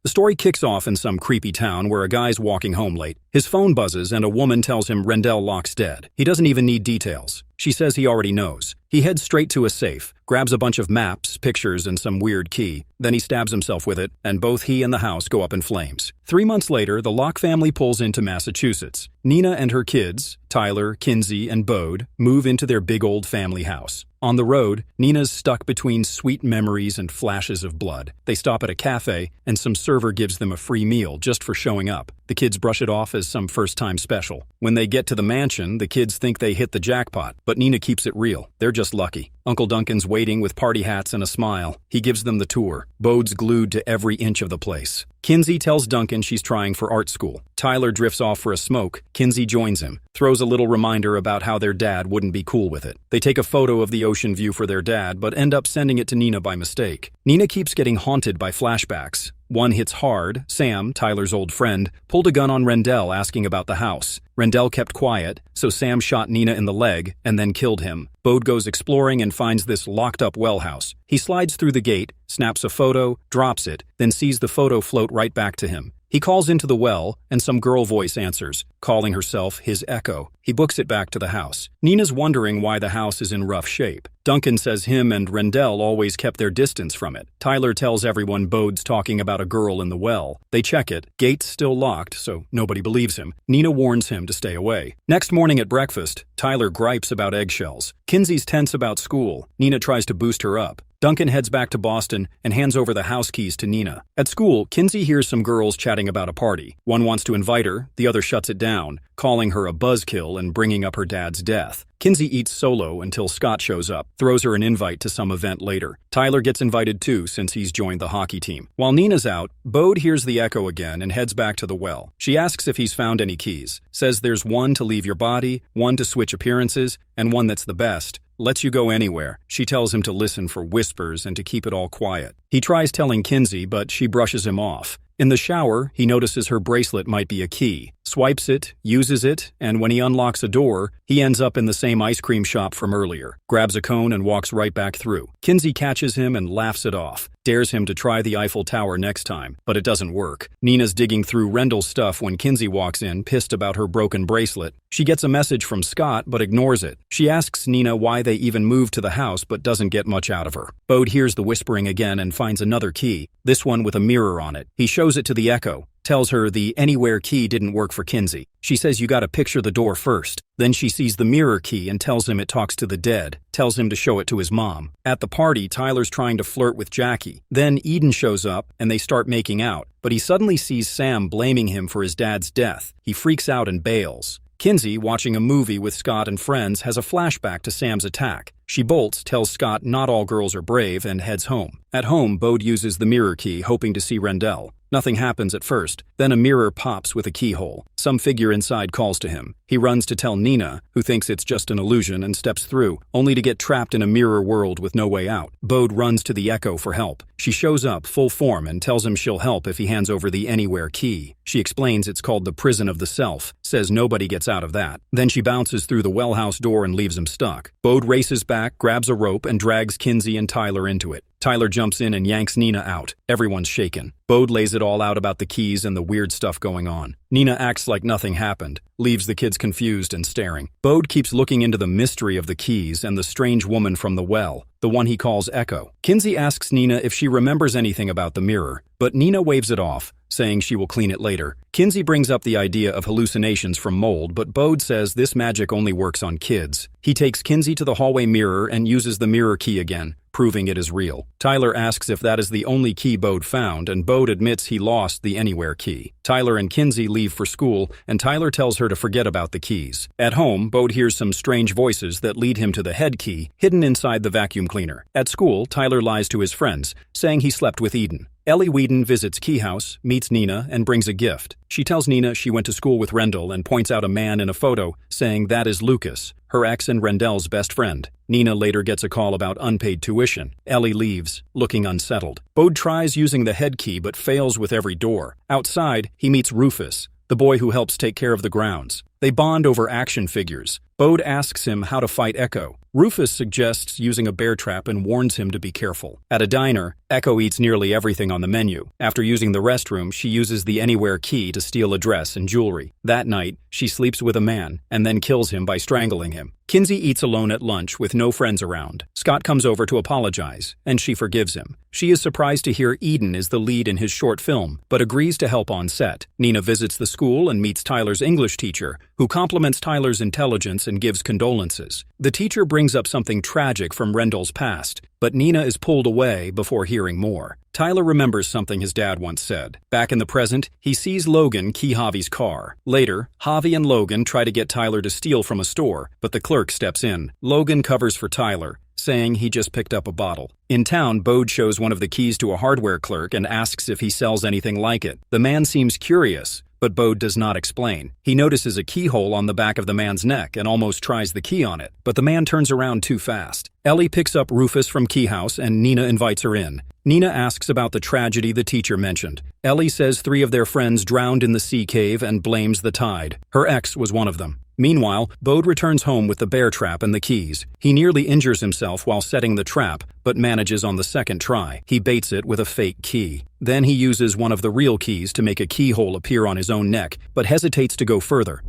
The story kicks off in some creepy town where a guy's walking home late. His phone buzzes and a woman tells him Rendell Locke's dead. He doesn't even need details. She says he already knows. He heads straight to a safe, grabs a bunch of maps, pictures, and some weird key. Then he stabs himself with it, and both he and the house go up in flames. 3 months later, the Locke family pulls into Massachusetts. Nina and her kids, Tyler, Kinsey, and Bode, move into their big old family house. On the road, Nina's stuck between sweet memories and flashes of blood. They stop at a cafe, and some server gives them a free meal just for showing up. The kids brush it off as some first-time special. When they get to the mansion, the kids think they hit the jackpot, but Nina keeps it real. They're just lucky. Uncle Duncan's waiting with party hats and a smile. He gives them the tour. Bode's glued to every inch of the place. Kinsey tells Duncan she's trying for art school. Tyler drifts off for a smoke. Kinsey joins him, throws a little reminder about how their dad wouldn't be cool with it. They take a photo of the ocean view for their dad, but end up sending it to Nina by mistake. Nina keeps getting haunted by flashbacks. One hits hard. Sam, Tyler's old friend, pulled a gun on Rendell asking about the house. Rendell kept quiet, so Sam shot Nina in the leg and then killed him. Bode goes exploring and finds this locked-up well house. He slides through the gate, snaps a photo, drops it, then sees the photo float right back to him. He calls into the well, and some girl voice answers, calling herself his echo. He books it back to the house. Nina's wondering why the house is in rough shape. Duncan says him and Rendell always kept their distance from it. Tyler tells everyone Bode's talking about a girl in the well. They check it. Gate's still locked, so nobody believes him. Nina warns him to stay away. Next morning at breakfast, Tyler gripes about eggshells. Kinsey's tense about school. Nina tries to boost her up. Duncan heads back to Boston and hands over the house keys to Nina. At school, Kinsey hears some girls chatting about a party. One wants to invite her, the other shuts it down, calling her a buzzkill and bringing up her dad's death. Kinsey eats solo until Scott shows up, throws her an invite to some event later. Tyler gets invited too since he's joined the hockey team. While Nina's out, Bode hears the echo again and heads back to the well. She asks if he's found any keys, says there's one to leave your body, one to switch appearances, and one that's the best. Lets you go anywhere. She tells him to listen for whispers and to keep it all quiet. He tries telling Kinsey, but she brushes him off. In the shower, he notices her bracelet might be a key, swipes it, uses it, and when he unlocks a door, he ends up in the same ice cream shop from earlier, grabs a cone and walks right back through. Kinsey catches him and laughs it off, dares him to try the Eiffel Tower next time, but it doesn't work. Nina's digging through Rendell's stuff when Kinsey walks in, pissed about her broken bracelet. She gets a message from Scott, but ignores it. She asks Nina why they even moved to the house, but doesn't get much out of her. Bode hears the whispering again and finds another key, this one with a mirror on it. He shows it to the echo, tells her the anywhere key didn't work for Kinsey. She says you gotta picture the door first. Then she sees the mirror key and tells him it talks to the dead, tells him to show it to his mom. At the party, Tyler's trying to flirt with Jackie. Then Eden shows up and they start making out, but he suddenly sees Sam blaming him for his dad's death. He freaks out and bails. Kinsey, watching a movie with Scott and friends, has a flashback to Sam's attack. She bolts, tells Scott not all girls are brave, and heads home. At home, Bode uses the mirror key, hoping to see Rendell. Nothing happens at first. Then a mirror pops with a keyhole. Some figure inside calls to him. He runs to tell Nina, who thinks it's just an illusion, and steps through, only to get trapped in a mirror world with no way out. Bode runs to the echo for help. She shows up, full form, and tells him she'll help if he hands over the anywhere key. She explains it's called the prison of the self, says nobody gets out of that. Then she bounces through the well house door and leaves him stuck. Bode races back, grabs a rope, and drags Kinsey and Tyler into it. Tyler jumps in and yanks Nina out. Everyone's shaken. Bode lays it all out about the keys and the weird stuff going on. Nina acts like nothing happened, leaves the kids confused and staring. Bode keeps looking into the mystery of the keys and the strange woman from the well, the one he calls Echo. Kinsey asks Nina if she remembers anything about the mirror, but Nina waves it off, saying she will clean it later. Kinsey brings up the idea of hallucinations from mold, but Bode says this magic only works on kids. He takes Kinsey to the hallway mirror and uses the mirror key again, proving it is real. Tyler asks if that is the only key Bode found, and Bode admits he lost the anywhere key. Tyler and Kinsey leave for school, and Tyler tells her to forget about the keys. At home, Bode hears some strange voices that lead him to the head key, hidden inside the vacuum cleaner. At school, Tyler lies to his friends, saying he slept with Eden. Ellie Whedon visits Key House, meets Nina, and brings a gift. She tells Nina she went to school with Rendell and points out a man in a photo, saying that is Lucas, her ex and Rendell's best friend. Nina later gets a call about unpaid tuition. Ellie leaves, looking unsettled. Bode tries using the head key but fails with every door. Outside, he meets Rufus, the boy who helps take care of the grounds. They bond over action figures. Bode asks him how to fight Echo. Rufus suggests using a bear trap and warns him to be careful. At a diner, Echo eats nearly everything on the menu. After using the restroom, she uses the Anywhere key to steal a dress and jewelry. That night, she sleeps with a man and then kills him by strangling him. Kinsey eats alone at lunch with no friends around. Scott comes over to apologize, and she forgives him. She is surprised to hear Eden is the lead in his short film, but agrees to help on set. Nina visits the school and meets Tyler's English teacher, who compliments Tyler's intelligence and gives condolences. The teacher brings up something tragic from Rendell's past, but Nina is pulled away before hearing more. Tyler remembers something his dad once said. Back in the present, he sees Logan key Javi's car. Later, Javi and Logan try to get Tyler to steal from a store, but the clerk steps in. Logan covers for Tyler, saying he just picked up a bottle. In town, Bode shows one of the keys to a hardware clerk and asks if he sells anything like it. The man seems curious, but Bode does not explain. He notices a keyhole on the back of the man's neck and almost tries the key on it, but the man turns around too fast. Ellie picks up Rufus from Key House and Nina invites her in. Nina asks about the tragedy the teacher mentioned. Ellie says 3 of their friends drowned in the sea cave and blames the tide. Her ex was one of them. Meanwhile, Bode returns home with the bear trap and the keys. He nearly injures himself while setting the trap, but manages on the second try. He baits it with a fake key. Then he uses one of the real keys to make a keyhole appear on his own neck, but hesitates to go further.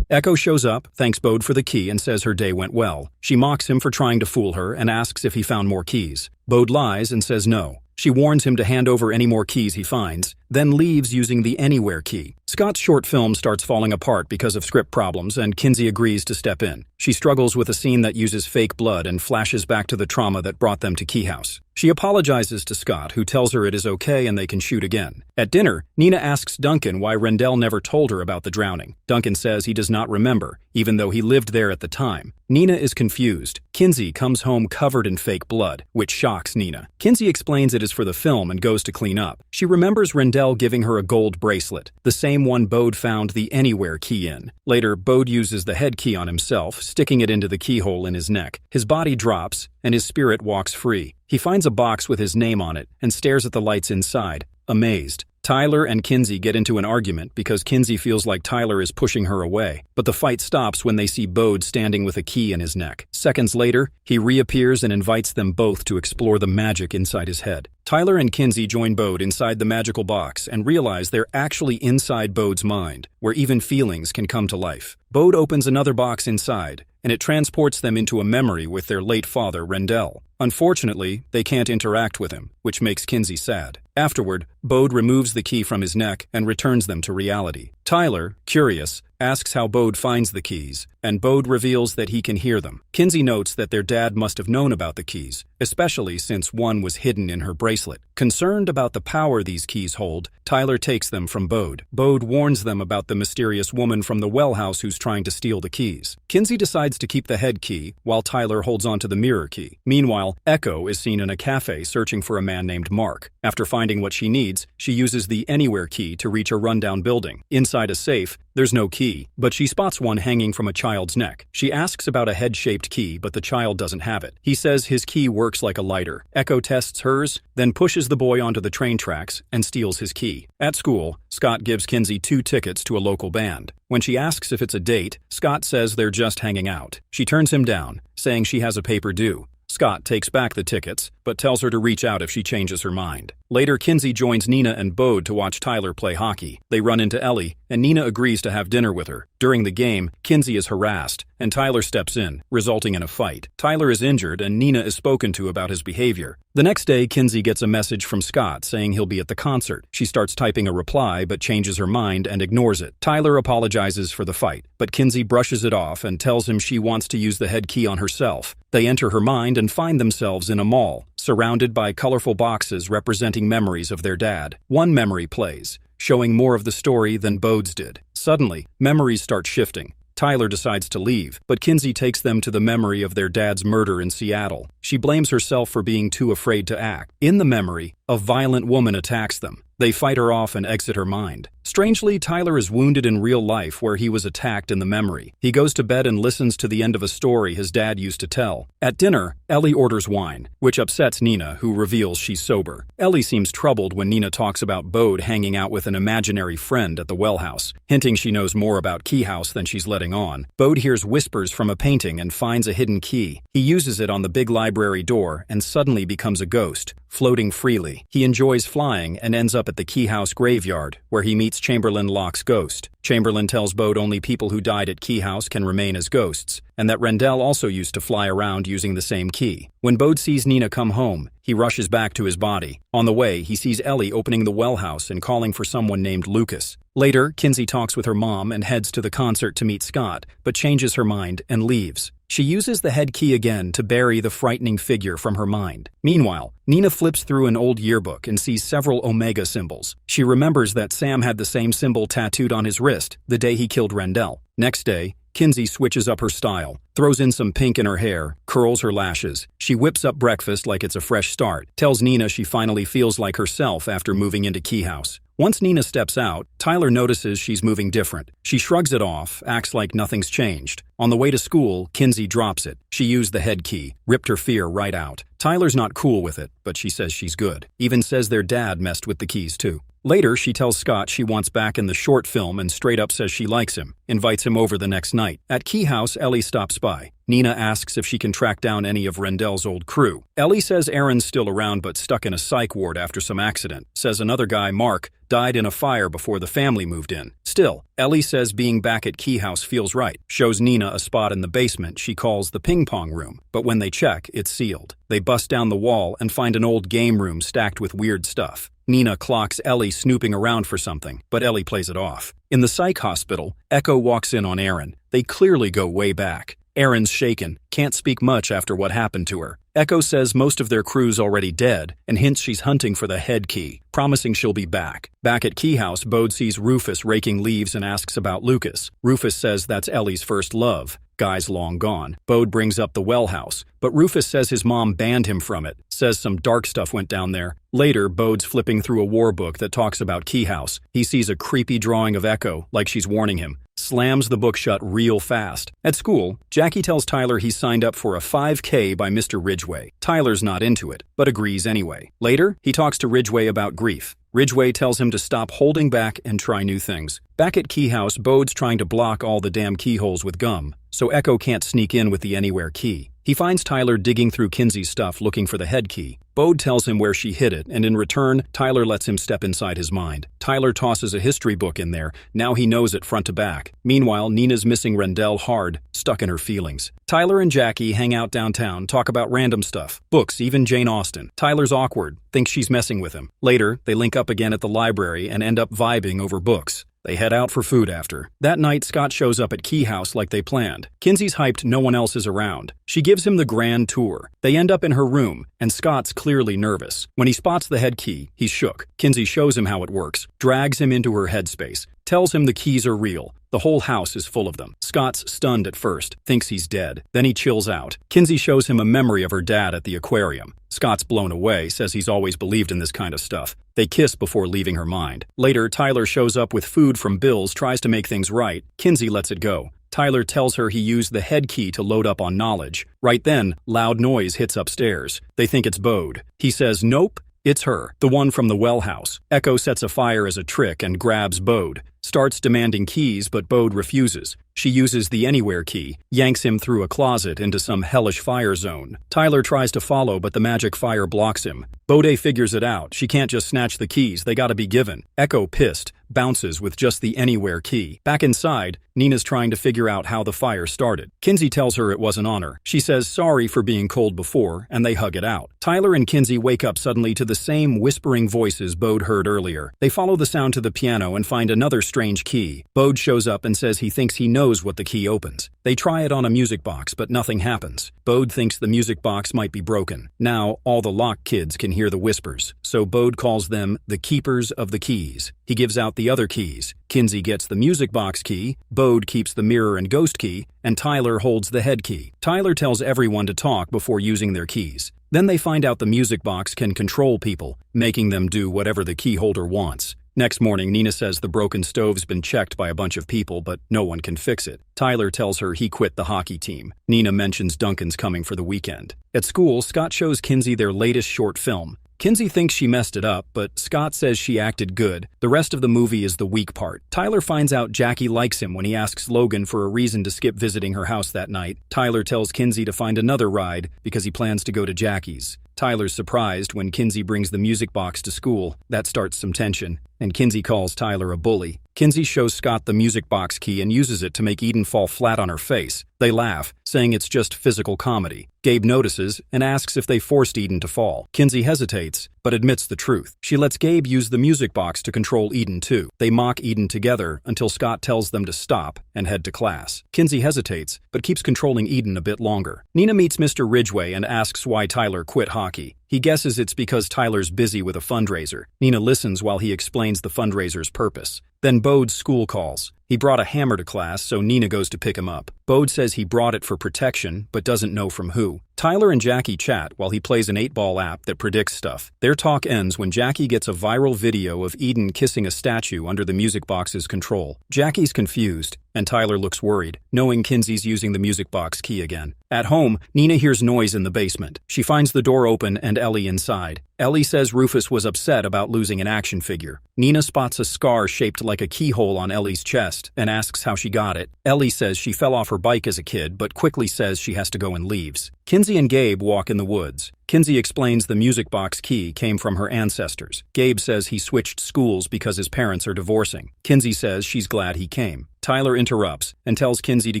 Echo shows up, thanks Bode for the key, and says her day went well. She mocks him for trying to fool her and asks if he found more keys. Bode lies and says no. She warns him to hand over any more keys he finds, then leaves using the Anywhere key. Scott's short film starts falling apart because of script problems, and Kinsey agrees to step in. She struggles with a scene that uses fake blood and flashes back to the trauma that brought them to Key House. She apologizes to Scott, who tells her it is okay and they can shoot again. At dinner, Nina asks Duncan why Rendell never told her about the drowning. Duncan says he does not remember, even though he lived there at the time. Nina is confused. Kinsey comes home covered in fake blood, which shocks Nina. Kinsey explains it is for the film and goes to clean up. She remembers Rendell giving her a gold bracelet, the same one Bode found the Anywhere key in. Later, Bode uses the head key on himself, sticking it into the keyhole in his neck. His body drops, and his spirit walks free. He finds a box with his name on it and stares at the lights inside, amazed. Tyler and Kinsey get into an argument because Kinsey feels like Tyler is pushing her away, but the fight stops when they see Bode standing with a key in his neck. Seconds later, he reappears and invites them both to explore the magic inside his head. Tyler and Kinsey join Bode inside the magical box and realize they're actually inside Bode's mind, where even feelings can come to life. Bode opens another box inside, and it transports them into a memory with their late father, Rendell. Unfortunately, they can't interact with him, which makes Kinsey sad. Afterward, Bode removes the key from his neck and returns them to reality. Tyler, curious, asks how Bode finds the keys, and Bode reveals that he can hear them. Kinsey notes that their dad must have known about the keys, especially since one was hidden in her bracelet. Concerned about the power these keys hold, Tyler takes them from Bode. Bode warns them about the mysterious woman from the well house who's trying to steal the keys. Kinsey decides to keep the head key, while Tyler holds onto the mirror key. Meanwhile, Echo is seen in a cafe searching for a man named Mark. After finding what she needs, she uses the Anywhere key to reach a rundown building. Inside a safe, there's no key, but she spots one hanging from a child's neck. She asks about a head-shaped key, but the child doesn't have it. He says his key works like a lighter. Echo tests hers, then pushes the boy onto the train tracks and steals his key. At school, Scott gives Kinsey 2 tickets to a local band. When she asks if it's a date, Scott says they're just hanging out. She turns him down, saying she has a paper due. Scott takes back the tickets, but tells her to reach out if she changes her mind. Later, Kinsey joins Nina and Bode to watch Tyler play hockey. They run into Ellie, and Nina agrees to have dinner with her. During the game, Kinsey is harassed, and Tyler steps in, resulting in a fight. Tyler is injured, and Nina is spoken to about his behavior. The next day, Kinsey gets a message from Scott saying he'll be at the concert. She starts typing a reply, but changes her mind and ignores it. Tyler apologizes for the fight, but Kinsey brushes it off and tells him she wants to use the head key on herself. They enter her mind and find themselves in a mall, surrounded by colorful boxes representing memories of their dad. One memory plays, showing more of the story than Bode's did. Suddenly, memories start shifting. Tyler decides to leave, but Kinsey takes them to the memory of their dad's murder in Seattle. She blames herself for being too afraid to act. In the memory, a violent woman attacks them. They fight her off and exit her mind. Strangely, Tyler is wounded in real life where he was attacked in the memory. He goes to bed and listens to the end of a story his dad used to tell. At dinner, Ellie orders wine, which upsets Nina, who reveals she's sober. Ellie seems troubled when Nina talks about Bode hanging out with an imaginary friend at the well house, hinting she knows more about Key House than she's letting on. Bode hears whispers from a painting and finds a hidden key. He uses it on the big library door and suddenly becomes a ghost, floating freely. He enjoys flying and ends up at the Key House graveyard, where he meets Chamberlain Locke's ghost. Chamberlain tells Bode only people who died at Key House can remain as ghosts, and that Rendell also used to fly around using the same key. When Bode sees Nina come home, he rushes back to his body. On the way, he sees Ellie opening the well house and calling for someone named Lucas. Later, Kinsey talks with her mom and heads to the concert to meet Scott, but changes her mind and leaves. She uses the head key again to bury the frightening figure from her mind. Meanwhile, Nina flips through an old yearbook and sees several Omega symbols. She remembers that Sam had the same symbol tattooed on his wrist the day he killed Rendell. Next day, Kinsey switches up her style, throws in some pink in her hair, curls her lashes. She whips up breakfast like it's a fresh start, tells Nina she finally feels like herself after moving into Key House. Once Nina steps out, Tyler notices she's moving different. She shrugs it off, acts like nothing's changed. On the way to school, Kinsey drops it. She used the head key, ripped her fear right out. Tyler's not cool with it, but she says she's good. Even says their dad messed with the keys too. Later, she tells Scott she wants back in the short film and straight up says she likes him, invites him over the next night. At Key House, Ellie stops by. Nina asks if she can track down any of Rendell's old crew. Ellie says Aaron's still around but stuck in a psych ward after some accident. Says another guy, Mark, died in a fire before the family moved in. Still, Ellie says being back at Key House feels right. Shows Nina a spot in the basement she calls the ping pong room, but when they check, it's sealed. They bust down the wall and find an old game room stacked with weird stuff. Nina clocks Ellie snooping around for something, but Ellie plays it off. In the psych hospital, Echo walks in on Aaron. They clearly go way back. Aaron's shaken, can't speak much after what happened to her. Echo says most of their crew's already dead and hints she's hunting for the head key, promising she'll be back. Back at Key House, Bode sees Rufus raking leaves and asks about Lucas. Rufus says that's Ellie's first love. Guy's long gone. Bode brings up the well house, but Rufus says his mom banned him from it, says some dark stuff went down there. Later, Bode's flipping through a war book that talks about Key House. He sees a creepy drawing of Echo, like she's warning him. Slams the book shut real fast. At school, Jackie tells Tyler he's signed up for a 5K by Mr. Ridgway. Tyler's not into it, but agrees anyway. Later, he talks to Ridgway about grief. Ridgway tells him to stop holding back and try new things. Back at Key House, Bode's trying to block all the damn keyholes with gum, so Echo can't sneak in with the anywhere key. He finds Tyler digging through Kinsey's stuff looking for the head key. Bode tells him where she hid it, and in return, Tyler lets him step inside his mind. Tyler tosses a history book in there. Now he knows it front to back. Meanwhile, Nina's missing Rendell hard, stuck in her feelings. Tyler and Jackie hang out downtown, talk about random stuff. Books, even Jane Austen. Tyler's awkward, thinks she's messing with him. Later, they link up again at the library and end up vibing over books. They head out for food after. That night, Scott shows up at Key House like they planned. Kinsey's hyped no one else is around. She gives him the grand tour. They end up in her room, and Scott's clearly nervous. When he spots the head key, he's shook. Kinsey shows him how it works, drags him into her headspace, tells him the keys are real. The whole house is full of them. Scott's stunned at first, thinks he's dead. Then he chills out. Kinsey shows him a memory of her dad at the aquarium. Scott's blown away, says he's always believed in this kind of stuff. They kiss before leaving her mind. Later, Tyler shows up with food from Bill's, tries to make things right. Kinsey lets it go. Tyler tells her he used the head key to load up on knowledge. Right then, loud noise hits upstairs. They think it's Bode. He says, nope, it's her, the one from the well house. Echo sets a fire as a trick and grabs Bode. Starts demanding keys, but Bode refuses. She uses the anywhere key, yanks him through a closet into some hellish fire zone. Tyler tries to follow, but the magic fire blocks him. Bode figures it out. She can't just snatch the keys, they gotta be given. Echo, pissed, bounces with just the anywhere key. Back inside, Nina's trying to figure out how the fire started. Kinsey tells her it wasn't on her. She says sorry for being cold before, and they hug it out. Tyler and Kinsey wake up suddenly to the same whispering voices Bode heard earlier. They follow the sound to the piano and find another strange key. Bode shows up and says he thinks he knows what the key opens. They try it on a music box, but nothing happens. Bode thinks the music box might be broken. Now, all the Locke kids can hear the whispers, so Bode calls them the Keepers of the Keys. He gives out the other keys. Kinsey gets the music box key, Bode keeps the mirror and ghost key, and Tyler holds the head key. Tyler tells everyone to talk before using their keys. Then they find out the music box can control people, making them do whatever the key holder wants. Next morning, Nina says the broken stove's been checked by a bunch of people, but no one can fix it. Tyler tells her he quit the hockey team. Nina mentions Duncan's coming for the weekend. At school, Scott shows Kinsey their latest short film. Kinsey thinks she messed it up, but Scott says she acted good. The rest of the movie is the weak part. Tyler finds out Jackie likes him when he asks Logan for a reason to skip visiting her house that night. Tyler tells Kinsey to find another ride because he plans to go to Jackie's. Tyler's surprised when Kinsey brings the music box to school. That starts some tension, and Kinsey calls Tyler a bully. Kinsey shows Scott the music box key and uses it to make Eden fall flat on her face. They laugh, saying it's just physical comedy. Gabe notices and asks if they forced Eden to fall. Kinsey hesitates, but admits the truth. She lets Gabe use the music box to control Eden too. They mock Eden together until Scott tells them to stop and head to class. Kinsey hesitates, but keeps controlling Eden a bit longer. Nina meets Mr. Ridgway and asks why Tyler quit hockey. He guesses it's because Tyler's busy with a fundraiser. Nina listens while he explains the fundraiser's purpose. Then Bode's school calls. He brought a hammer to class, so Nina goes to pick him up. Bode says he brought it for protection, but doesn't know from who. Tyler and Jackie chat while he plays an 8-ball app that predicts stuff. Their talk ends when Jackie gets a viral video of Eden kissing a statue under the music box's control. Jackie's confused, and Tyler looks worried, knowing Kinsey's using the music box key again. At home, Nina hears noise in the basement. She finds the door open and Ellie inside. Ellie says Rufus was upset about losing an action figure. Nina spots a scar shaped like a keyhole on Ellie's chest and asks how she got it. Ellie says she fell off her bike as a kid, but quickly says she has to go and leaves. Kinsey and Gabe walk in the woods. Kinsey explains the music box key came from her ancestors. Gabe says he switched schools because his parents are divorcing. Kinsey says she's glad he came. Tyler interrupts and tells Kinsey to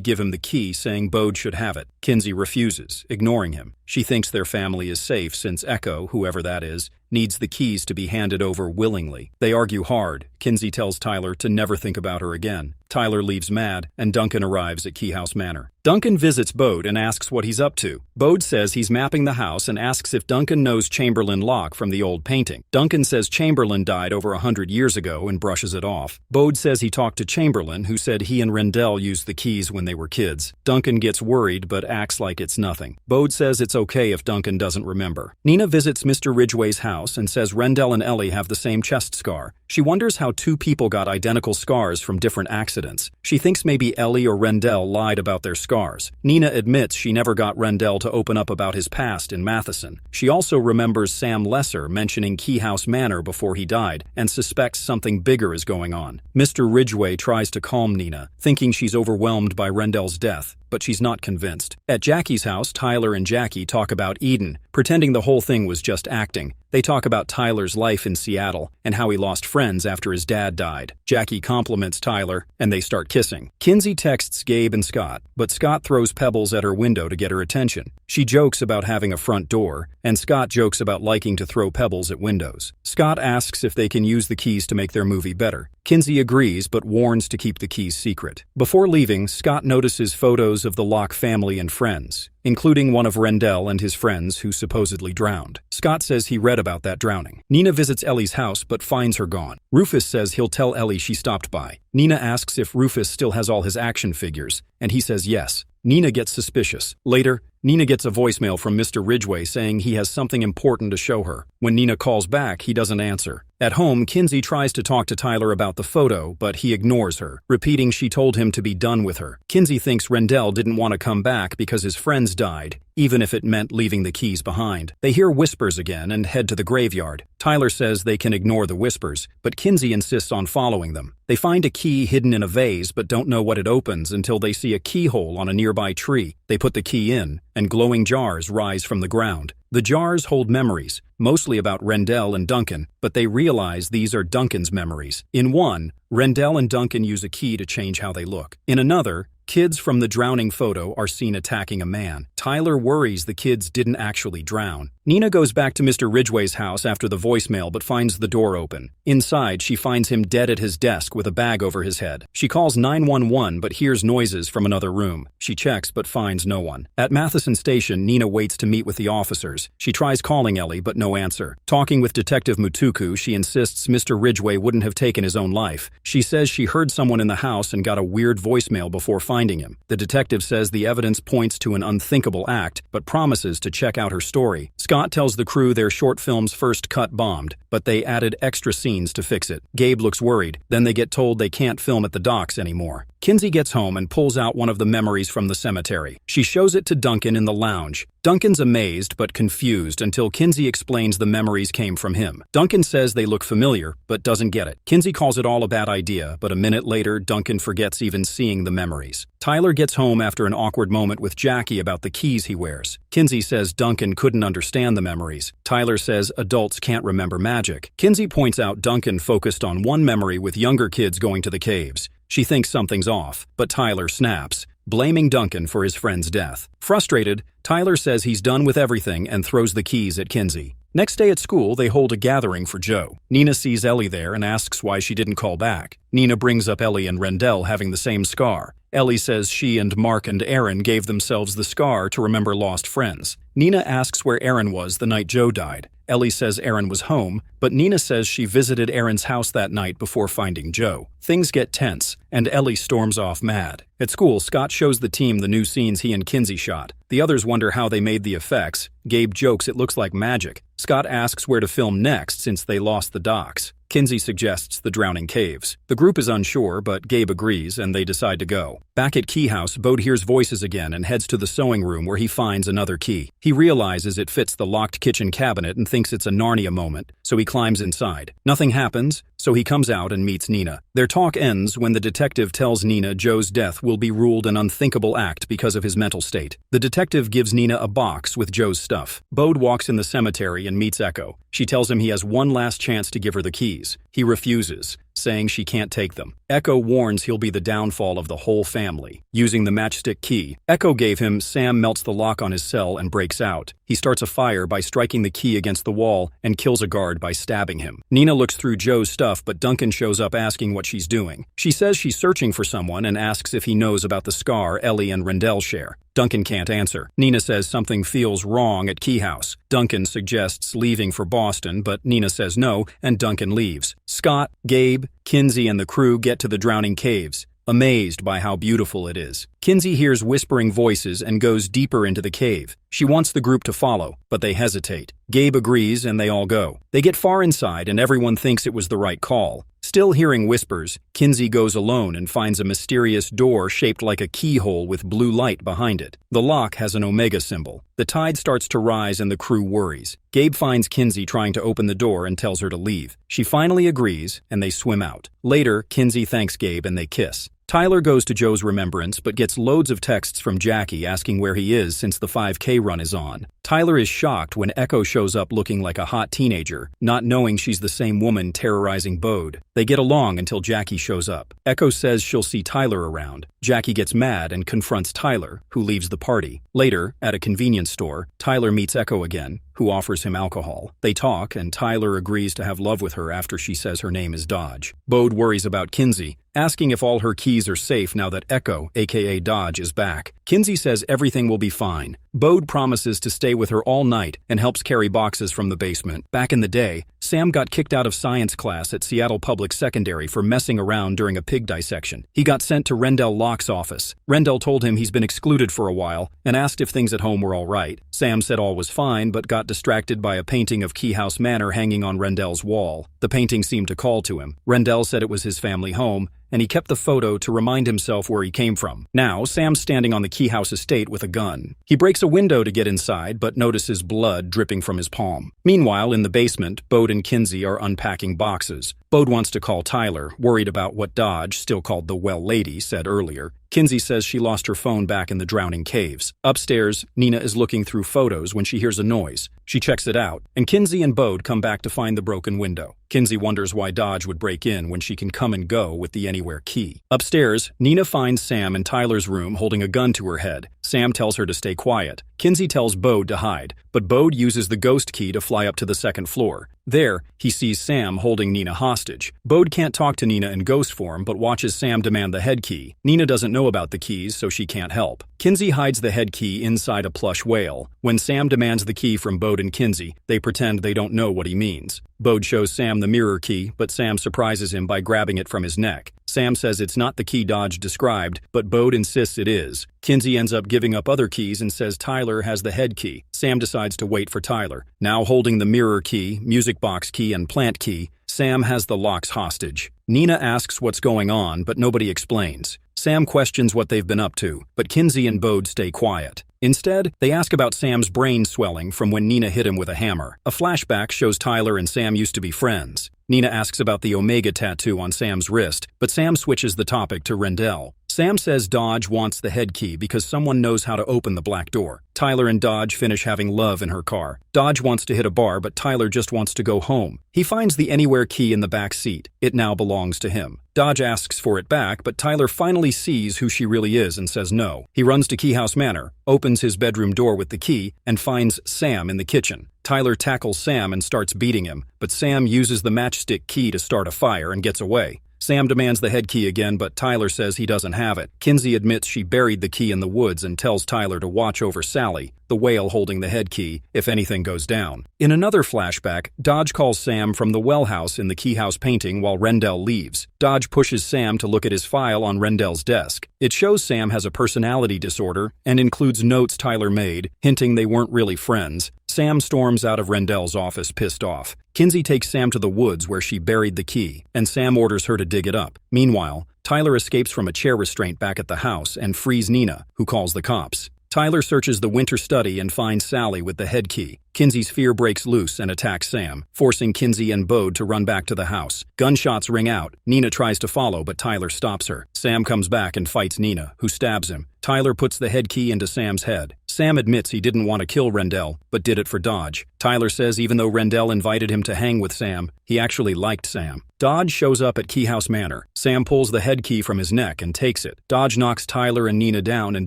give him the key, saying Bode should have it. Kinsey refuses, ignoring him. She thinks their family is safe since Echo, whoever that is, needs the keys to be handed over willingly. They argue hard. Kinsey tells Tyler to never think about her again. Tyler leaves mad, and Duncan arrives at Key House Manor. Duncan visits Bode and asks what he's up to. Bode says he's mapping the house and asks if Duncan knows Chamberlain Locke from the old painting. Duncan says Chamberlain died over 100 years ago and brushes it off. Bode says he talked to Chamberlain, who said he and Rendell used the keys when they were kids. Duncan gets worried but acts like it's nothing. Bode says it's okay if Duncan doesn't remember. Nina visits Mr. Ridgway's house and says Rendell and Ellie have the same chest scar. She wonders how two people got identical scars from different accidents. She thinks maybe Ellie or Rendell lied about their scars. Nina admits she never got Rendell to open up about his past in Matheson. She also remembers Sam Lesser mentioning Key House Manor before he died and suspects something bigger is going on. Mr. Ridgway tries to calm Nina, thinking she's overwhelmed by Rendell's death, but she's not convinced. At Jackie's house, Tyler and Jackie talk about Eden, pretending the whole thing was just acting. They talk about Tyler's life in Seattle and how he lost friends after his dad died. Jackie compliments Tyler, and they start kissing. Kinsey texts Gabe and Scott, but Scott throws pebbles at her window to get her attention. She jokes about having a front door, and Scott jokes about liking to throw pebbles at windows. Scott asks if they can use the keys to make their movie better. Kinsey agrees, but warns to keep the keys secret. Before leaving, Scott notices photos of the Locke family and friends, including one of Rendell and his friends who supposedly drowned. Scott says he read about that drowning. Nina visits Ellie's house but finds her gone. Rufus says he'll tell Ellie she stopped by. Nina asks if Rufus still has all his action figures, and he says yes. Nina gets suspicious. Later, Nina gets a voicemail from Mr. Ridgway saying he has something important to show her. When Nina calls back, he doesn't answer. At home, Kinsey tries to talk to Tyler about the photo, but he ignores her, repeating she told him to be done with her. Kinsey thinks Rendell didn't want to come back because his friends died, even if it meant leaving the keys behind. They hear whispers again and head to the graveyard. Tyler says they can ignore the whispers, but Kinsey insists on following them. They find a key hidden in a vase but don't know what it opens until they see a keyhole on a nearby tree. They put the key in, and glowing jars rise from the ground. The jars hold memories, mostly about Rendell and Duncan, but they realize these are Duncan's memories. In one, Rendell and Duncan use a key to change how they look. In another, Kids from the drowning photo are seen attacking a man. Tyler worries the kids didn't actually drown. Nina goes back to Mr. Ridgway's house after the voicemail but finds the door open. Inside, she finds him dead at his desk with a bag over his head. She calls 911 but hears noises from another room. She checks but finds no one. At Matheson Station, Nina waits to meet with the officers. She tries calling Ellie but no answer. Talking with Detective Mutuku, she insists Mr. Ridgway wouldn't have taken his own life. She says she heard someone in the house and got a weird voicemail before finding him. The detective says the evidence points to an unthinkable act but promises to check out her story. Scott tells the crew their short film's first cut bombed, but they added extra scenes to fix it. Gabe looks worried. Then they get told they can't film at the docks anymore. Kinsey gets home and pulls out one of the memories from the cemetery. She shows it to Duncan in the lounge. Duncan's amazed but confused until Kinsey explains the memories came from him. Duncan says they look familiar, but doesn't get it. Kinsey calls it all a bad idea, but a minute later, Duncan forgets even seeing the memories. Tyler gets home after an awkward moment with Jackie about the keys he wears. Kinsey says Duncan couldn't understand the memories. Tyler says adults can't remember magic. Kinsey points out Duncan focused on one memory with younger kids going to the caves. She thinks something's off, but Tyler snaps, blaming Duncan for his friend's death. Frustrated, Tyler says he's done with everything and throws the keys at Kinsey. Next day at school, they hold a gathering for Joe. Nina sees Ellie there and asks why she didn't call back. Nina brings up Ellie and Rendell having the same scar. Ellie says she and Mark and Aaron gave themselves the scar to remember lost friends. Nina asks where Aaron was the night Joe died. Ellie says Aaron was home, but Nina says she visited Aaron's house that night before finding Joe. Things get tense, and Ellie storms off mad. At school, Scott shows the team the new scenes he and Kinsey shot. The others wonder how they made the effects. Gabe jokes it looks like magic. Scott asks where to film next since they lost the docks. Kinsey suggests the drowning caves. The group is unsure, but Gabe agrees, and they decide to go. Back at Key House, Bode hears voices again and heads to the sewing room where he finds another key. He realizes it fits the locked kitchen cabinet and thinks it's a Narnia moment, so he climbs inside. Nothing happens, so he comes out and meets Nina. Their talk ends when the detective tells Nina Joe's death will be ruled an unthinkable act because of his mental state. The detective gives Nina a box with Joe's stuff. Bode walks in the cemetery and meets Echo. She tells him he has one last chance to give her the keys. He refuses, saying she can't take them. Echo warns he'll be the downfall of the whole family. Using the matchstick key, Echo gave him, Sam melts the lock on his cell and breaks out. He starts a fire by striking the key against the wall and kills a guard by stabbing him. Nina looks through Joe's stuff, but Duncan shows up asking what she's doing. She says she's searching for someone and asks if he knows about the scar Ellie and Rendell share. Duncan can't answer. Nina says something feels wrong at Key House. Duncan suggests leaving for Boston, but Nina says no, and Duncan leaves. Scott, Gabe, Kinsey, and the crew get to the drowning caves, amazed by how beautiful it is. Kinsey hears whispering voices and goes deeper into the cave. She wants the group to follow, but they hesitate. Gabe agrees and they all go. They get far inside and everyone thinks it was the right call. Still hearing whispers, Kinsey goes alone and finds a mysterious door shaped like a keyhole with blue light behind it. The lock has an omega symbol. The tide starts to rise and the crew worries. Gabe finds Kinsey trying to open the door and tells her to leave. She finally agrees and they swim out. Later, Kinsey thanks Gabe and they kiss. Tyler goes to Joe's remembrance but gets loads of texts from Jackie asking where he is since the 5K run is on. Tyler is shocked when Echo shows up looking like a hot teenager, not knowing she's the same woman terrorizing Bode. They get along until Jackie shows up. Echo says she'll see Tyler around. Jackie gets mad and confronts Tyler, who leaves the party. Later, at a convenience store, Tyler meets Echo again, who offers him alcohol. They talk, and Tyler agrees to have love with her after she says her name is Dodge. Bode worries about Kinsey, asking if all her keys are safe now that Echo, aka Dodge, is back. Kinsey says everything will be fine. Bode promises to stay with her all night and helps carry boxes from the basement. Back in the day, Sam got kicked out of science class at Seattle Public Secondary for messing around during a pig dissection. He got sent to Rendell Locke's office. Rendell told him he's been excluded for a while and asked if things at home were all right. Sam said all was fine, but got distracted by a painting of Key House Manor hanging on Rendell's wall. The painting seemed to call to him. Rendell said it was his family home, and he kept the photo to remind himself where he came from. Now, Sam's standing on the Key House estate with a gun. He breaks a window to get inside, but notices blood dripping from his palm. Meanwhile, in the basement, Bode and Kinsey are unpacking boxes. Bode Bode wants to call Tyler, worried about what Dodge, still called the well lady, said earlier. Kinsey says she lost her phone back in the drowning caves. Upstairs, Nina is looking through photos when she hears a noise. She checks it out, and Kinsey and Bode come back to find the broken window. Kinsey wonders why Dodge would break in when she can come and go with the anywhere key. Upstairs, Nina finds Sam in Tyler's room holding a gun to her head. Sam tells her to stay quiet. Kinsey tells Bode to hide, but Bode uses the ghost key to fly up to the second floor. There, he sees Sam holding Nina hostage. Bode can't talk to Nina in ghost form, but watches Sam demand the head key. Nina doesn't know about the keys, so she can't help. Kinsey hides the head key inside a plush whale. When Sam demands the key from Bode and Kinsey, they pretend they don't know what he means. Bode shows Sam the mirror key, but Sam surprises him by grabbing it from his neck. Sam says it's not the key Dodge described, but Bode insists it is. Kinsey ends up giving up other keys and says Tyler has the head key. Sam decides to wait for Tyler. Now holding the mirror key, music box key, and plant key, Sam has the locks hostage. Nina asks what's going on, but nobody explains. Sam questions what they've been up to, but Kinsey and Bode stay quiet. Instead, they ask about Sam's brain swelling from when Nina hit him with a hammer. A flashback shows Tyler and Sam used to be friends. Nina asks about the Omega tattoo on Sam's wrist, but Sam switches the topic to Rendell. Sam says Dodge wants the head key because someone knows how to open the black door. Tyler and Dodge finish having love in her car. Dodge wants to hit a bar, but Tyler just wants to go home. He finds the anywhere key in the back seat. It now belongs to him. Dodge asks for it back, but Tyler finally sees who she really is and says no. He runs to Keyhouse Manor, opens his bedroom door with the key, and finds Sam in the kitchen. Tyler tackles Sam and starts beating him, but Sam uses the matchstick key to start a fire and gets away. Sam demands the head key again, but Tyler says he doesn't have it. Kinsey admits she buried the key in the woods and tells Tyler to watch over Sally, the whale holding the head key, if anything goes down. In another flashback, Dodge calls Sam from the well house in the key house painting while Rendell leaves. Dodge pushes Sam to look at his file on Rendell's desk. It shows Sam has a personality disorder and includes notes Tyler made, hinting they weren't really friends. Sam storms out of Rendell's office pissed off. Kinsey takes Sam to the woods where she buried the key, and Sam orders her to dig it up. Meanwhile, Tyler escapes from a chair restraint back at the house and frees Nina, who calls the cops. Tyler searches the winter study and finds Sally with the head key. Kinsey's fear breaks loose and attacks Sam, forcing Kinsey and Bode to run back to the house. Gunshots ring out. Nina tries to follow, but Tyler stops her. Sam comes back and fights Nina, who stabs him. Tyler puts the head key into Sam's head. Sam admits he didn't want to kill Rendell, but did it for Dodge. Tyler says even though Rendell invited him to hang with Sam, he actually liked Sam. Dodge shows up at Keyhouse Manor. Sam pulls the head key from his neck and takes it. Dodge knocks Tyler and Nina down and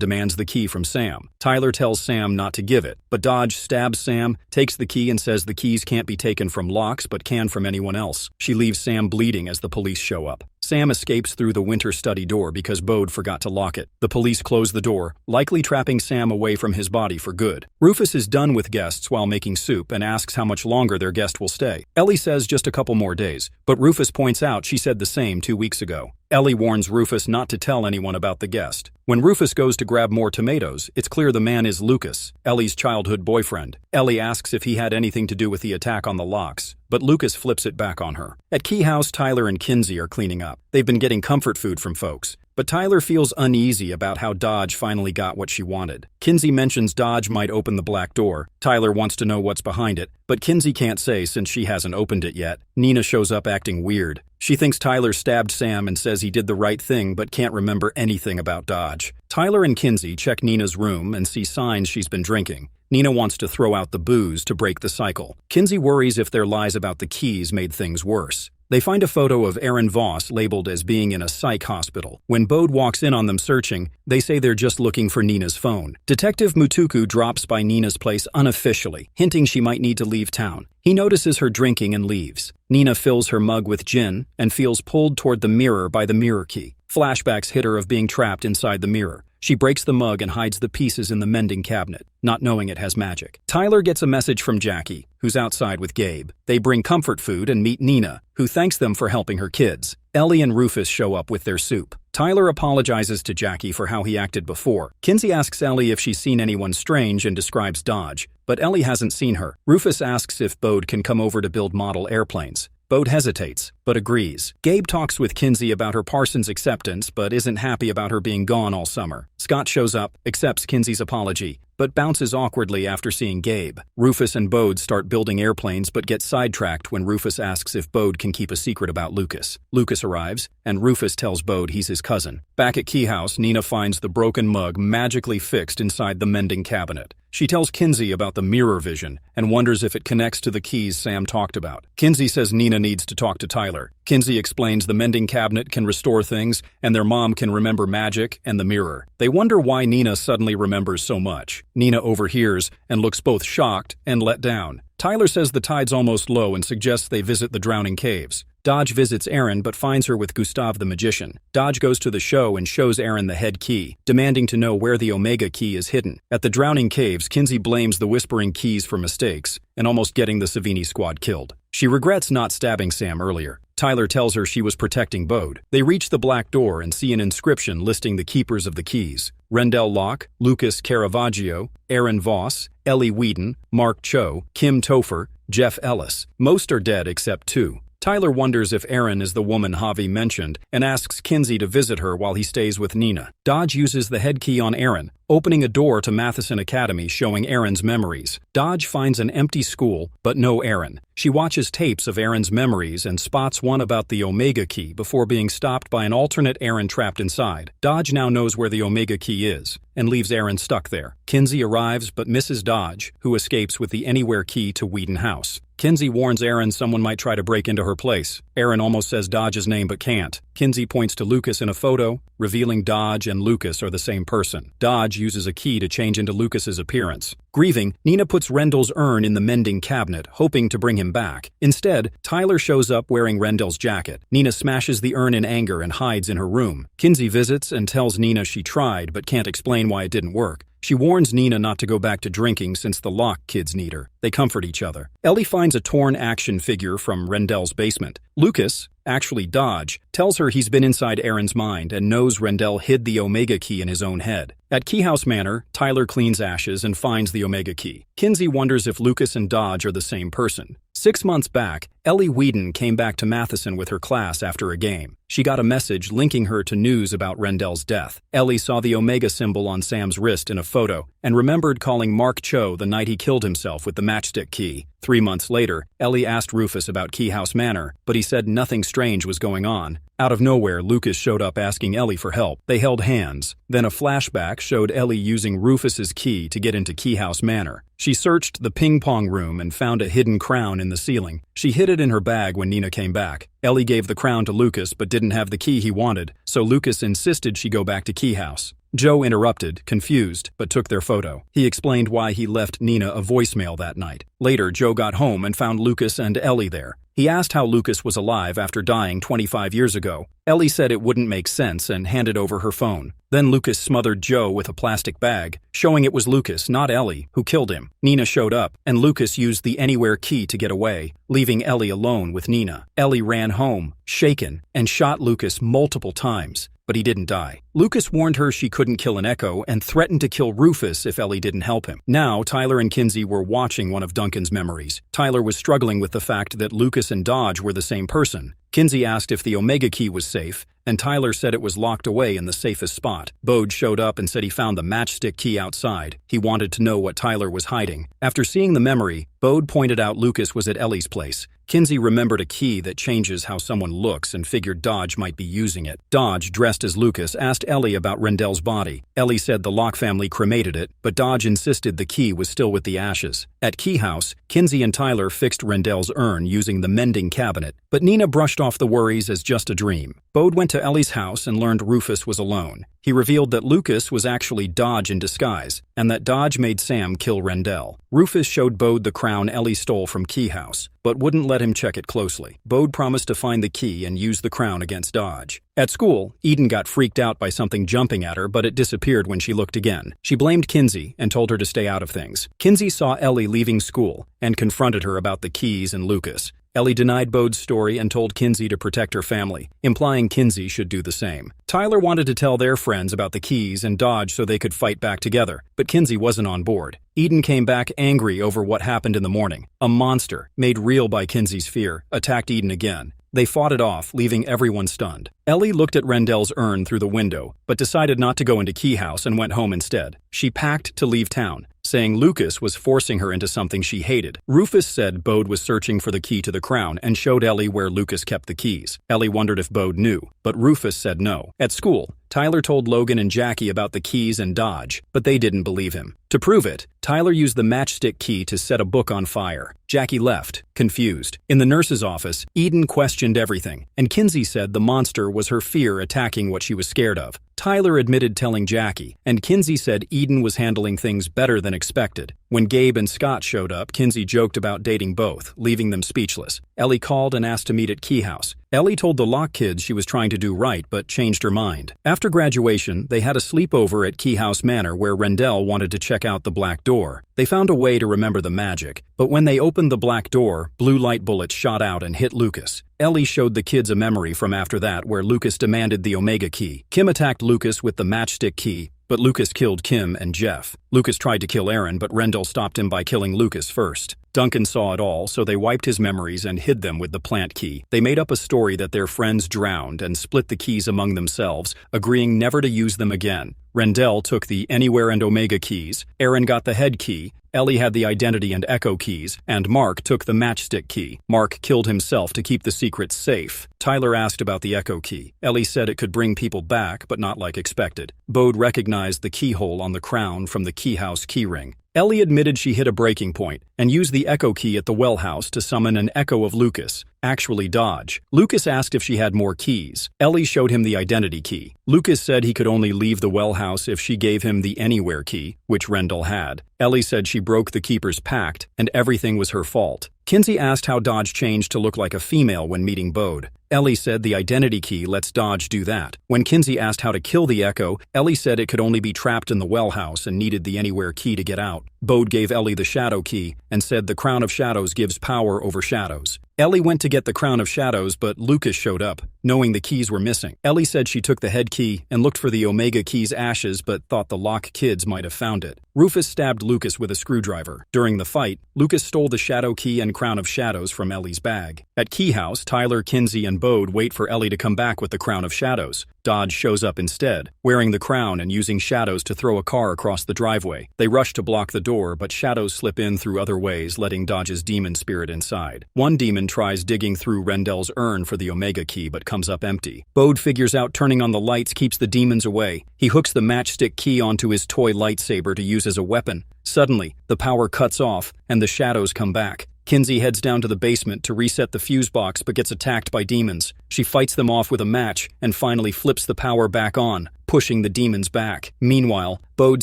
demands the key from Sam. Tyler tells Sam not to give it, but Dodge stabs Sam, takes the key and says the keys can't be taken from locks but can from anyone else. She leaves Sam bleeding as the police show up. Sam escapes through the winter study door because Bode forgot to lock it. The police close the door, likely trapping Sam away from his body for good. Rufus is done with guests while making soup and asks how much longer their guest will stay. Ellie says just a couple more days, but Rufus points out she said the same 2 weeks ago. Ellie warns Rufus not to tell anyone about the guest. When Rufus goes to grab more tomatoes, it's clear the man is Lucas, Ellie's childhood boyfriend. Ellie asks if he had anything to do with the attack on the locks, but Lucas flips it back on her. At Key House, Tyler and Kinsey are cleaning up. They've been getting comfort food from folks, but Tyler feels uneasy about how Dodge finally got what she wanted. Kinsey mentions Dodge might open the black door. Tyler wants to know what's behind it, but Kinsey can't say since she hasn't opened it yet. Nina shows up acting weird. She thinks Tyler stabbed Sam and says he did the right thing but can't remember anything about Dodge. Tyler and Kinsey check Nina's room and see signs she's been drinking. Nina wants to throw out the booze to break the cycle. Kinsey worries if their lies about the keys made things worse. They find a photo of Aaron Voss labeled as being in a psych hospital. When Bode walks in on them searching, they say they're just looking for Nina's phone. Detective Mutuku drops by Nina's place unofficially, hinting she might need to leave town. He notices her drinking and leaves. Nina fills her mug with gin and feels pulled toward the mirror by the mirror key. Flashbacks hit her of being trapped inside the mirror. She breaks the mug and hides the pieces in the mending cabinet, not knowing it has magic. Tyler gets a message from Jackie, who's outside with Gabe. They bring comfort food and meet Nina, who thanks them for helping her kids. Ellie and Rufus show up with their soup. Tyler apologizes to Jackie for how he acted before. Kinsey asks Ellie if she's seen anyone strange and describes Dodge, but Ellie hasn't seen her. Rufus asks if Bode can come over to build model airplanes. Bode hesitates, but agrees. Gabe talks with Kinsey about her Parsons acceptance, but isn't happy about her being gone all summer. Scott shows up, accepts Kinsey's apology, but bounces awkwardly after seeing Gabe. Rufus and Bode start building airplanes but get sidetracked when Rufus asks if Bode can keep a secret about Lucas. Lucas arrives, and Rufus tells Bode he's his cousin. Back at Key House, Nina finds the broken mug magically fixed inside the mending cabinet. She tells Kinsey about the mirror vision and wonders if it connects to the keys Sam talked about. Kinsey says Nina needs to talk to Tyler. Kinsey explains the mending cabinet can restore things and their mom can remember magic and the mirror. They wonder why Nina suddenly remembers so much. Nina overhears and looks both shocked and let down. Tyler says the tide's almost low and suggests they visit the drowning caves. Dodge visits Erin but finds her with Gustav the magician. Dodge goes to the show and shows Erin the head key, demanding to know where the Omega key is hidden. At the drowning caves, Kinsey blames the Whispering Keys for mistakes and almost getting the Savini squad killed. She regrets not stabbing Sam earlier. Tyler tells her she was protecting Bode. They reach the black door and see an inscription listing the keepers of the keys: Rendell Locke, Lucas Caravaggio, Aaron Voss, Ellie Whedon, Mark Cho, Kim Topher, Jeff Ellis. Most are dead except 2. Tyler wonders if Erin is the woman Javi mentioned and asks Kinsey to visit her while he stays with Nina. Dodge uses the head key on Erin, opening a door to Matheson Academy showing Erin's memories. Dodge finds an empty school, but no Erin. She watches tapes of Erin's memories and spots one about the Omega key before being stopped by an alternate Erin trapped inside. Dodge now knows where the Omega key is and leaves Erin stuck there. Kinsey arrives but misses Dodge, who escapes with the Anywhere key to Whedon House. Kinsey warns Erin someone might try to break into her place. Erin almost says Dodge's name but can't. Kinsey points to Lucas in a photo, revealing Dodge and Lucas are the same person. Dodge uses a key to change into Lucas's appearance. Grieving, Nina puts Rendell's urn in the mending cabinet, hoping to bring him back. Instead, Tyler shows up wearing Rendell's jacket. Nina smashes the urn in anger and hides in her room. Kinsey visits and tells Nina she tried but can't explain why it didn't work. She warns Nina not to go back to drinking since the Locke kids need her. They comfort each other. Ellie finds a torn action figure from Rendell's basement. Lucas, actually Dodge, tells her he's been inside Erin's mind and knows Rendell hid the Omega key in his own head. At Key House Manor, Tyler cleans ashes and finds the Omega key. Kinsey wonders if Lucas and Dodge are the same person. 6 months back, Ellie Whedon came back to Matheson with her class after a game. She got a message linking her to news about Rendell's death. Ellie saw the Omega symbol on Sam's wrist in a photo and remembered calling Mark Cho the night he killed himself with the matchstick key. 3 months later, Ellie asked Rufus about Key House Manor, but he said nothing strange was going on. Out of nowhere, Lucas showed up asking Ellie for help. They held hands. Then a flashback showed Ellie using Rufus's key to get into Key House Manor. She searched the ping-pong room and found a hidden crown in the ceiling. She hid it in her bag when Nina came back. Ellie gave the crown to Lucas but didn't have the key he wanted, so Lucas insisted she go back to Key House. Joe interrupted, confused, but took their photo. He explained why he left Nina a voicemail that night. Later, Joe got home and found Lucas and Ellie there. He asked how Lucas was alive after dying 25 years ago. Ellie said it wouldn't make sense and handed over her phone. Then Lucas smothered Joe with a plastic bag, showing it was Lucas, not Ellie, who killed him. Nina showed up, and Lucas used the Anywhere key to get away, leaving Ellie alone with Nina. Ellie ran home, shaken, and shot Lucas multiple times, but he didn't die. Lucas warned her she couldn't kill an Echo and threatened to kill Rufus if Ellie didn't help him. Now, Tyler and Kinsey were watching one of Duncan's memories. Tyler was struggling with the fact that Lucas and Dodge were the same person. Kinsey asked if the Omega key was safe, and Tyler said it was locked away in the safest spot. Bode showed up and said he found the matchstick key outside. He wanted to know what Tyler was hiding. After seeing the memory, Bode pointed out Lucas was at Ellie's place. Kinsey remembered a key that changes how someone looks and figured Dodge might be using it. Dodge, dressed as Lucas, asked Ellie about Rendell's body. Ellie said the Locke family cremated it, but Dodge insisted the key was still with the ashes. At Key House, Kinsey and Tyler fixed Rendell's urn using the mending cabinet, but Nina brushed off the worries as just a dream. Bode went to Ellie's house and learned Rufus was alone. He revealed that Lucas was actually Dodge in disguise, and that Dodge made Sam kill Rendell. Rufus showed Bode the crown Ellie stole from Key House, but wouldn't let him check it closely. Bode promised to find the key and use the crown against Dodge. At school, Eden got freaked out by something jumping at her, but it disappeared when she looked again. She blamed Kinsey and told her to stay out of things. Kinsey saw Ellie leaving school and confronted her about the keys and Lucas. Ellie denied Bode's story and told Kinsey to protect her family, implying Kinsey should do the same. Tyler wanted to tell their friends about the keys and Dodge so they could fight back together, but Kinsey wasn't on board. Eden came back angry over what happened in the morning. A monster, made real by Kinsey's fear, attacked Eden again. They fought it off, leaving everyone stunned. Ellie looked at Rendell's urn through the window, but decided not to go into Key House and went home instead. She packed to leave town, saying Lucas was forcing her into something she hated. Rufus said Bode was searching for the key to the crown and showed Ellie where Lucas kept the keys. Ellie wondered if Bode knew, but Rufus said no. At school, Tyler told Logan and Jackie about the keys and Dodge, but they didn't believe him. To prove it, Tyler used the matchstick key to set a book on fire. Jackie left, confused. In the nurse's office, Eden questioned everything, and Kinsey said the monster was her fear attacking what she was scared of. Tyler admitted telling Jackie, and Kinsey said Eden was handling things better than expected. When Gabe and Scott showed up, Kinsey joked about dating both, leaving them speechless. Ellie called and asked to meet at Key House. Ellie told the Locke kids she was trying to do right, but changed her mind. After graduation, they had a sleepover at Key House Manor where Rendell wanted to check out the black door. They found a way to remember the magic, but when they opened the black door, blue light bullets shot out and hit Lucas. Ellie showed the kids a memory from after that where Lucas demanded the Omega key. Kim attacked Lucas with the matchstick key, but Lucas killed Kim and Jeff. Lucas tried to kill Aaron, but Rendell stopped him by killing Lucas first. Duncan saw it all, so they wiped his memories and hid them with the plant key. They made up a story that their friends drowned and split the keys among themselves, agreeing never to use them again. Rendell took the Anywhere and Omega keys, Aaron got the head key, Ellie had the identity and echo keys, and Mark took the matchstick key. Mark killed himself to keep the secret safe. Tyler asked about the echo key. Ellie said it could bring people back, but not like expected. Bode recognized the keyhole on the crown from the Key House keyring. Ellie admitted she hit a breaking point and used the echo key at the well house to summon an echo of Lucas, actually Dodge. Lucas asked if she had more keys. Ellie showed him the identity key. Lucas said he could only leave the well house if she gave him the Anywhere key, which Rendell had. Ellie said she broke the Keeper's pact and everything was her fault. Kinsey asked how Dodge changed to look like a female when meeting Bode. Ellie said the identity key lets Dodge do that. When Kinsey asked how to kill the Echo, Ellie said it could only be trapped in the well house and needed the Anywhere key to get out. Bode gave Ellie the Shadow key and said the Crown of Shadows gives power over shadows. Ellie went to get the Crown of Shadows, but Lucas showed up, knowing the keys were missing. Ellie said she took the head key and looked for the Omega key's ashes, but thought the Locke kids might have found it. Rufus stabbed Lucas with a screwdriver. During the fight, Lucas stole the Shadow key and Crown of Shadows from Ellie's bag. At Key House, Tyler, Kinsey, and Bode wait for Ellie to come back with the Crown of Shadows. Dodge shows up instead, wearing the crown and using shadows to throw a car across the driveway. They rush to block the door, but shadows slip in through other ways, letting Dodge's demon spirit inside. One demon tries digging through Rendell's urn for the Omega key, but comes up empty. Bode figures out turning on the lights keeps the demons away. He hooks the matchstick key onto his toy lightsaber to use as a weapon. Suddenly, the power cuts off, and the shadows come back. Kinsey heads down to the basement to reset the fuse box but gets attacked by demons. She fights them off with a match and finally flips the power back on, pushing the demons back. Meanwhile, Bode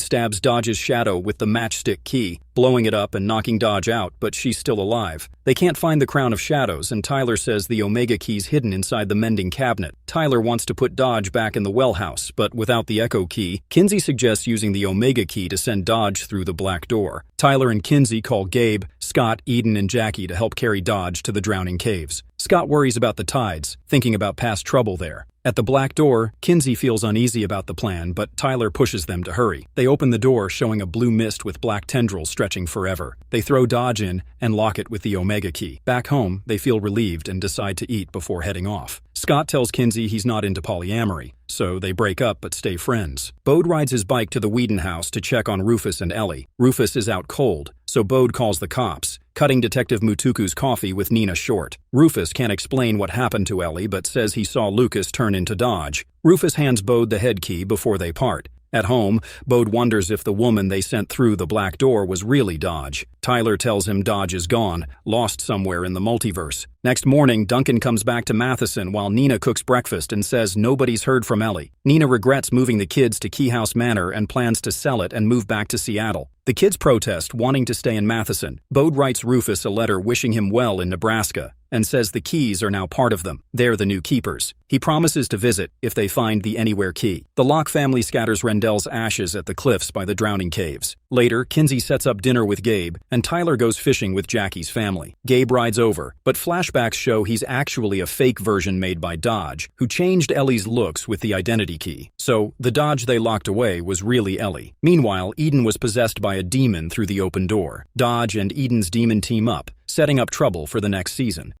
stabs Dodge's shadow with the matchstick key, blowing it up and knocking Dodge out, but she's still alive. They can't find the Crown of Shadows, and Tyler says the Omega key's hidden inside the mending cabinet. Tyler wants to put Dodge back in the well house, but without the Echo key, Kinsey suggests using the Omega key to send Dodge through the black door. Tyler and Kinsey call Gabe, Scott, Eden, and Jackie to help carry Dodge to the drowning caves. Scott worries about the tides, thinking about past trouble there. At the black door, Kinsey feels uneasy about the plan, but Tyler pushes them to hurry. They open the door, showing a blue mist with black tendrils stretching forever. They throw Dodge in and lock it with the Omega key. Back home, they feel relieved and decide to eat before heading off. Scott tells Kinsey he's not into polyamory, so they break up but stay friends. Bode rides his bike to the Whedon house to check on Rufus and Ellie. Rufus is out cold, so Bode calls the cops, cutting Detective Mutuku's coffee with Nina short. Rufus can't explain what happened to Ellie but says he saw Lucas turn into Dodge. Rufus hands Bode the head key before they part. At home, Bode wonders if the woman they sent through the black door was really Dodge. Tyler tells him Dodge is gone, lost somewhere in the multiverse. Next morning, Duncan comes back to Matheson while Nina cooks breakfast and says nobody's heard from Ellie. Nina regrets moving the kids to Key House Manor and plans to sell it and move back to Seattle. The kids protest, wanting to stay in Matheson. Bode writes Rufus a letter wishing him well in Nebraska and says the keys are now part of them. They're the new keepers. He promises to visit if they find the Anywhere key. The Locke family scatters Rendell's ashes at the cliffs by the drowning caves. Later, Kinsey sets up dinner with Gabe, and Tyler goes fishing with Jackie's family. Gabe rides over, but flashbacks show he's actually a fake version made by Dodge, who changed Ellie's looks with the identity key. So, the Dodge they locked away was really Ellie. Meanwhile, Eden was possessed by a demon through the open door. Dodge and Eden's demon team up, setting up trouble for the next season.